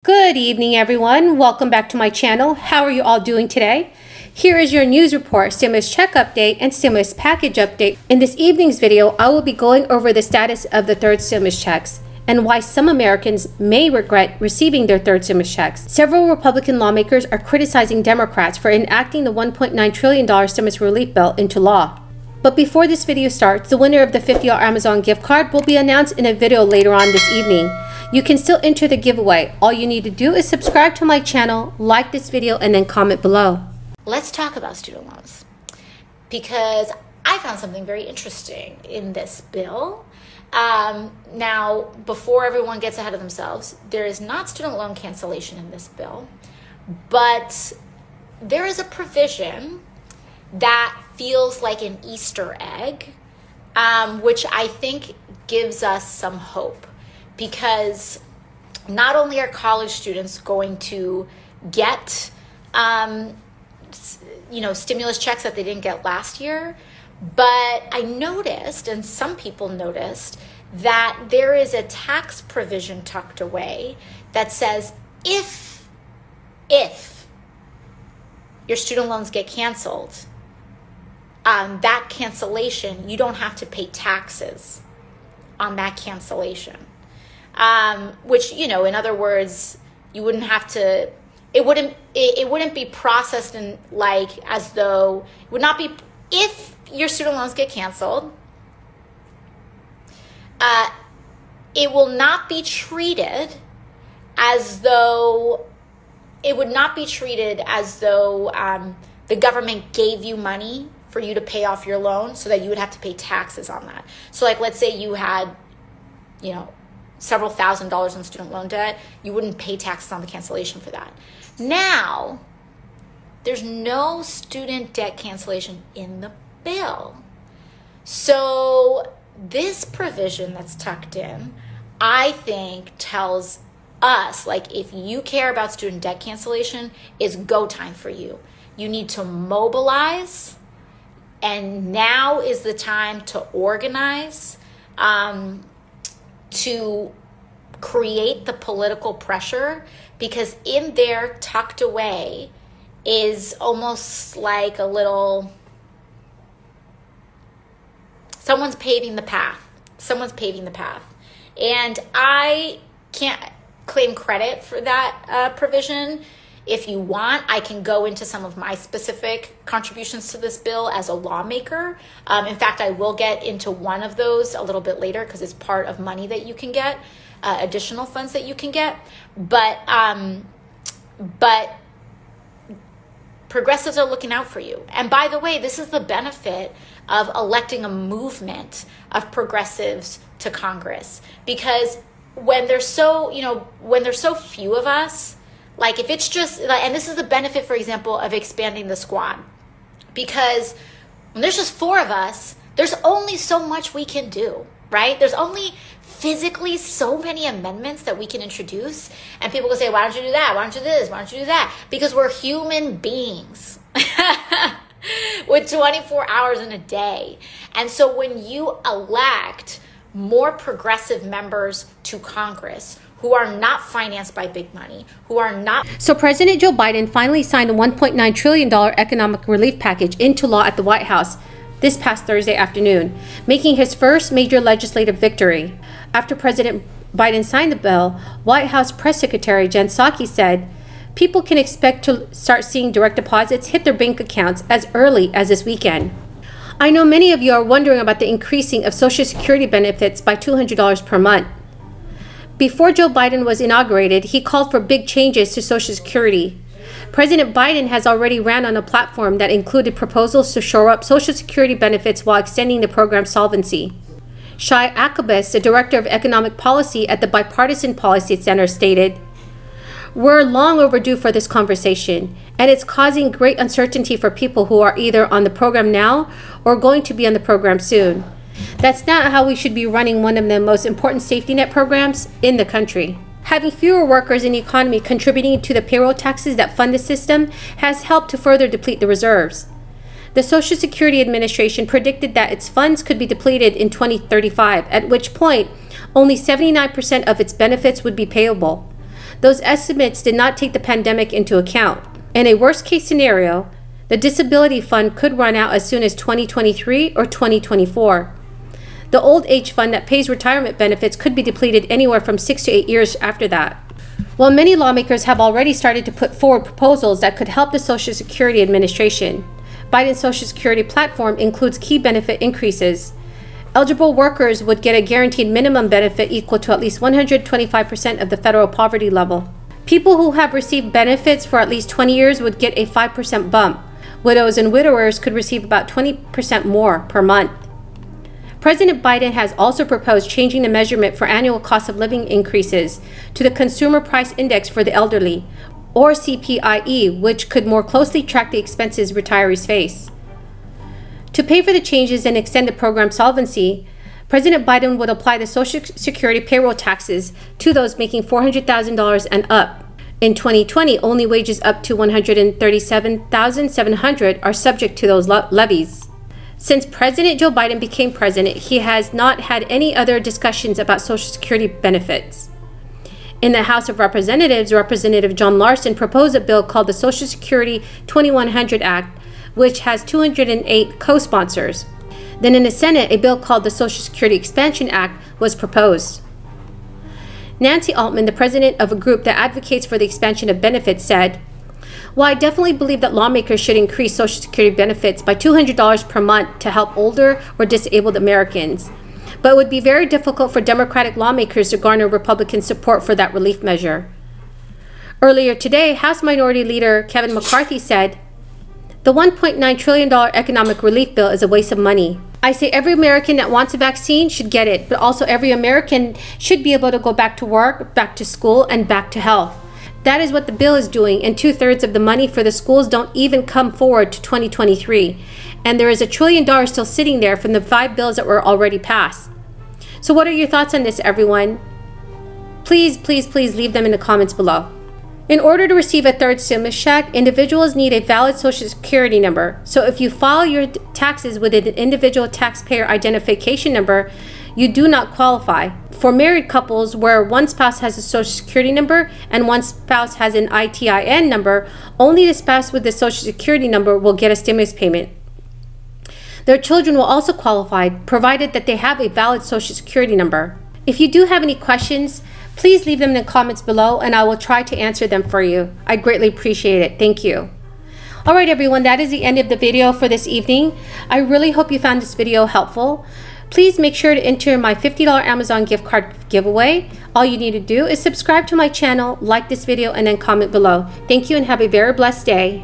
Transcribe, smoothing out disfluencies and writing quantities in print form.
Good evening, everyone. Welcome back to my channel. How are you all doing today? Here is your news report, stimulus check update, and stimulus package update. In this evening's video, I will be going over the status of the third stimulus checks and why some Americans may regret receiving their third stimulus checks. Several Republican lawmakers are criticizing Democrats for enacting the $1.9 trillion stimulus relief bill into law. But before this video starts, the winner of the $50 Amazon gift card will be announced in a video later on this evening. You can still enter the giveaway. All you need to do is subscribe to my channel, like this video, and then comment below. Let's talk about student loans, because I found something very interesting in this bill. Now, before everyone gets ahead of themselves, there is not student loan cancellation in this bill, but there is a provision that feels like an Easter egg, which I think gives us some hope. Because not only are college students going to get, stimulus checks that they didn't get last year, but I noticed, and some people noticed, that there is a tax provision tucked away that says if your student loans get canceled, that cancellation, you don't have to pay taxes on that cancellation. Which, in other words, you wouldn't have to, it wouldn't be processed in as though, it would not be, if your student loans get canceled, it will not be treated as though, the government gave you money for you to pay off your loan so that you would have to pay taxes on that. So let's say you had, several $1,000s in student loan debt, you wouldn't pay taxes on the cancellation for that. Now, there's no student debt cancellation in the bill. So this provision that's tucked in, I think tells us, if you care about student debt cancellation, it's go time for you. You need to mobilize, and now is the time to organize, to create the political pressure, because in there, tucked away, is almost like a little, someone's paving the path. And I can't claim credit for that provision. If you want, I can go into some of my specific contributions to this bill as a lawmaker. In fact, I will get into one of those a little bit later because it's part of money that you can get, additional funds that you can get. But progressives are looking out for you. And by the way, this is the benefit of electing a movement of progressives to Congress, because when there's so few of us, if it's just, and this is the benefit, for example, of expanding the squad, because when there's just 4 of us, there's only so much we can do, right? There's only physically so many amendments that we can introduce, and people will say, why don't you do that? Why don't you do this? Why don't you do that? Because we're human beings with 24 hours in a day. And so when you elect more progressive members to Congress, who are not financed by big money, who are not... So President Joe Biden finally signed a $1.9 trillion economic relief package into law at the White House this past Thursday afternoon, making his first major legislative victory. After President Biden signed the bill, White House Press Secretary Jen Psaki said, people can expect to start seeing direct deposits hit their bank accounts as early as this weekend. I know many of you are wondering about the increasing of Social Security benefits by $200 per month. Before Joe Biden was inaugurated, he called for big changes to Social Security. President Biden has already ran on a platform that included proposals to shore up Social Security benefits while extending the program's solvency. Shai Akabis, the Director of Economic Policy at the Bipartisan Policy Center, stated, "We're long overdue for this conversation, and it's causing great uncertainty for people who are either on the program now or going to be on the program soon. That's not how we should be running one of the most important safety net programs in the country." Having fewer workers in the economy contributing to the payroll taxes that fund the system has helped to further deplete the reserves. The Social Security Administration predicted that its funds could be depleted in 2035, at which point only 79% of its benefits would be payable. those estimates did not take the pandemic into account. In a worst-case scenario, the disability fund could run out as soon as 2023 or 2024. The old age fund that pays retirement benefits could be depleted anywhere from 6 to 8 years after that. While many lawmakers have already started to put forward proposals that could help the Social Security Administration, Biden's Social Security platform includes key benefit increases. Eligible workers would get a guaranteed minimum benefit equal to at least 125% of the federal poverty level. People who have received benefits for at least 20 years would get a 5% bump. Widows and widowers could receive about 20% more per month. President Biden has also proposed changing the measurement for annual cost of living increases to the Consumer Price Index for the elderly, or CPIE, which could more closely track the expenses retirees face. To pay for the changes and extend the program solvency, President Biden would apply the Social Security payroll taxes to those making $400,000 and up. In 2020, only wages up to $137,700 are subject to those levies. Since President Joe Biden became president, he has not had any other discussions about Social Security benefits. In the House of Representatives, Representative John Larson proposed a bill called the Social Security 2100 Act, which has 208 co-sponsors. Then in the Senate, a bill called the Social Security Expansion Act was proposed. Nancy Altman, the president of a group that advocates for the expansion of benefits, said, "While I definitely believe that lawmakers should increase Social Security benefits by $200 per month to help older or disabled Americans, but it would be very difficult for Democratic lawmakers to garner Republican support for that relief measure." Earlier today, House Minority Leader Kevin McCarthy said, "The $1.9 trillion economic relief bill is a waste of money. I say every American that wants a vaccine should get it, but also every American should be able to go back to work, back to school, and back to health. That is what the bill is doing, and 2/3 of the money for the schools don't even come forward to 2023. And there is $1 trillion still sitting there from the 5 bills that were already passed." So what are your thoughts on this, everyone? Please, please, please leave them in the comments below. In order to receive a third stimulus check, individuals need a valid Social Security number. So if you file your taxes with an individual taxpayer identification number, you do not qualify. For married couples where one spouse has a Social Security number and one spouse has an ITIN number, only the spouse with the Social Security number will get a stimulus payment. Their children will also qualify, provided that they have a valid Social Security number. If you do have any questions, please leave them in the comments below and I will try to answer them for you. I greatly appreciate it. Thank you. All right, everyone, that is the end of the video for this evening. I really hope you found this video helpful. Please make sure to enter my $50 Amazon gift card giveaway. All you need to do is subscribe to my channel, like this video, and then comment below. Thank you and have a very blessed day.